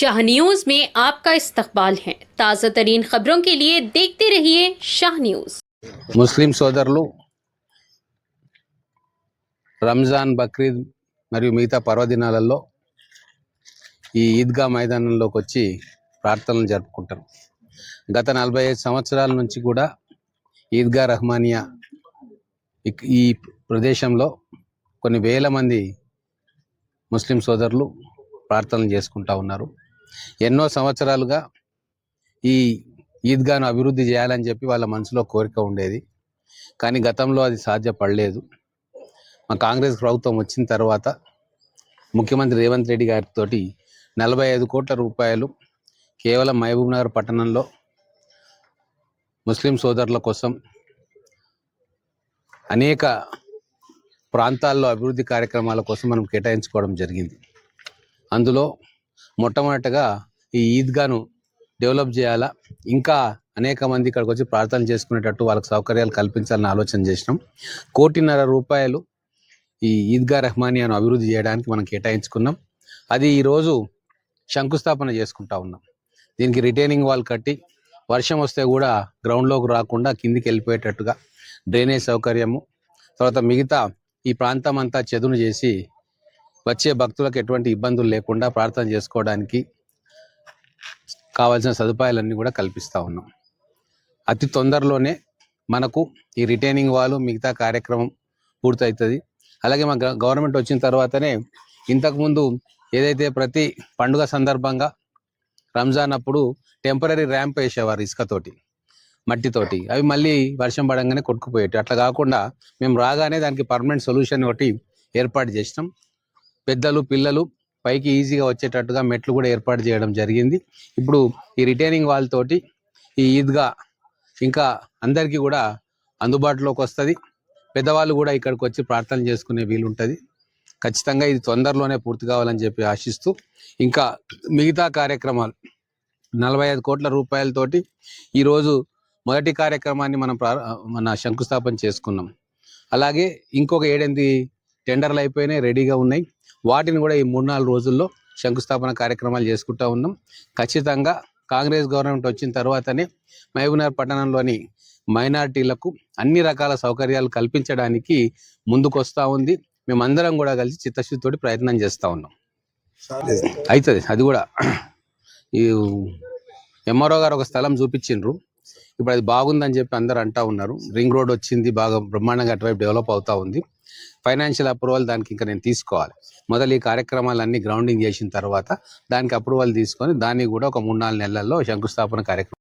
Shah news में आपका इस्तकबाल है। ताज़ा तरीन खबरों के लिए देखते रहिए शाह न्यूज। ముస్లిం సోదరులు రంజాన్ బక్రీద్ మరియు మిగతా పర్వదినాలలో ఈ ఈద్గా మైదానంలోకి వచ్చి ప్రార్థనలు జరుపుకుంటారు. గత 45 సంవత్సరాల నుంచి కూడా ఈద్గా రహమానియా ఈ ప్రదేశంలో కొన్ని వేల మంది ముస్లిం సోదరులు ప్రార్థనలు చేసుకుంటా ఉన్నారు. ఎన్నో సంవత్సరాలుగా ఈ ఈద్గాను అభివృద్ధి చేయాలని చెప్పి వాళ్ళ మనసులో కోరిక ఉండేది. కానీ గతంలో అది సాధ్యపడలేదు. మా కాంగ్రెస్ ప్రభుత్వం వచ్చిన తర్వాత ముఖ్యమంత్రి రేవంత్ రెడ్డి గారితో 45 కోట్ల రూపాయలు కేవలం మహబూబ్నగర్ పట్టణంలో ముస్లిం సోదరుల కోసం అనేక ప్రాంతాల్లో అభివృద్ధి కార్యక్రమాల కోసం మనం కేటాయించుకోవడం జరిగింది. అందులో మొట్టమొదటగా ఈ ఈద్గాను డెవలప్ చేయాలా, ఇంకా అనేక మంది ఇక్కడికి వచ్చి ప్రార్థన చేసుకునేటట్టు వాళ్ళకి సౌకర్యాలు కల్పించాలని ఆలోచన చేసినాం. 1.5 కోటి రూపాయలు ఈ ఈద్గా రహమానియాను అభివృద్ధి చేయడానికి మనం కేటాయించుకున్నాం. అది ఈరోజు శంకుస్థాపన చేసుకుంటా ఉన్నాం. దీనికి రిటైనింగ్ వాల్ కట్టి వర్షం వస్తే కూడా గ్రౌండ్లోకి రాకుండా కిందికి వెళ్ళిపోయేటట్టుగా డ్రైనేజ్ సౌకర్యము, తర్వాత మిగతా ఈ ప్రాంతం అంతా చదును చేసి వచ్చే భక్తులకు ఎటువంటి ఇబ్బందులు లేకుండా ప్రార్థన చేసుకోవడానికి కావాల్సిన సదుపాయాలన్నీ కూడా కల్పిస్తూ ఉన్నాం. అతి తొందరలోనే మనకు ఈ రిటైనింగ్ వాల్ మిగతా కార్యక్రమం పూర్తవుతుంది. అలాగే మా గవర్నమెంట్ వచ్చిన తర్వాతనే ఇంతకుముందు ఏదైతే ప్రతి పండుగ సందర్భంగా రంజాన్ అప్పుడు టెంపరీ ర్యాంప్ వేసేవారు ఇసుకతోటి, మట్టితోటి, అవి మళ్ళీ వర్షం పడంగానే కొట్టుకుపోయేటి. అట్లా కాకుండా మేము రాగానే దానికి పర్మనెంట్ సొల్యూషన్ ఒకటి ఏర్పాటు చేసినాం. పెద్దలు పిల్లలు పైకి ఈజీగా వచ్చేటట్టుగా మెట్లు కూడా ఏర్పాటు చేయడం జరిగింది. ఇప్పుడు ఈ రిటైనింగ్ వాల్ తోటి ఈ ఈద్గా ఇంకా అందరికీ కూడా అందుబాటులోకి వస్తుంది. పెద్దవాళ్ళు కూడా ఇక్కడికి వచ్చి ప్రార్థన చేసుకునే వీలుంటుంది. ఖచ్చితంగా ఇది తొందరలోనే పూర్తి కావాలని చెప్పి ఆశిస్తూ, ఇంకా మిగతా కార్యక్రమాలు 45 కోట్ల రూపాయలతోటి ఈరోజు మొదటి కార్యక్రమాన్ని మన శంకుస్థాపన చేసుకున్నాం. అలాగే ఇంకొక 7-8 టెండర్లు అయిపోయినాయి, రెడీగా ఉన్నాయి. వాటిని కూడా ఈ 3-4 రోజుల్లో శంకుస్థాపన కార్యక్రమాలు చేసుకుంటూ ఉన్నాం. ఖచ్చితంగా కాంగ్రెస్ గవర్నమెంట్ వచ్చిన తర్వాతనే మహబూబ్నగర్ పట్టణంలోని మైనారిటీలకు అన్ని రకాల సౌకర్యాలు కల్పించడానికి ముందుకు వస్తూ ఉంది. మేమందరం కూడా కలిసి చిత్తశుద్ధితోటి ప్రయత్నం చేస్తూ ఉన్నాం. అవుతుంది. అది కూడా ఈ ఎంఆర్ఓ గారు ఒక స్థలం చూపించిండ్రు. ఇప్పుడు అది బాగుందని చెప్పి అందరు అంటూ ఉన్నారు. రింగ్ రోడ్ వచ్చింది, బాగా బ్రహ్మాండంగా అటువైపు డెవలప్ అవుతూ ఉంది. ఫైనాన్షియల్ అప్రూవల్ దానికి ఇంకా నేను తీసుకోవాలి. మొదలు ఈ కార్యక్రమాలన్నీ గ్రౌండింగ్ చేసిన తర్వాత దానికి అప్రూవల్ తీసుకొని దాన్ని కూడా ఒక 3-4 నెలల్లో శంకుస్థాపన కార్యక్రమం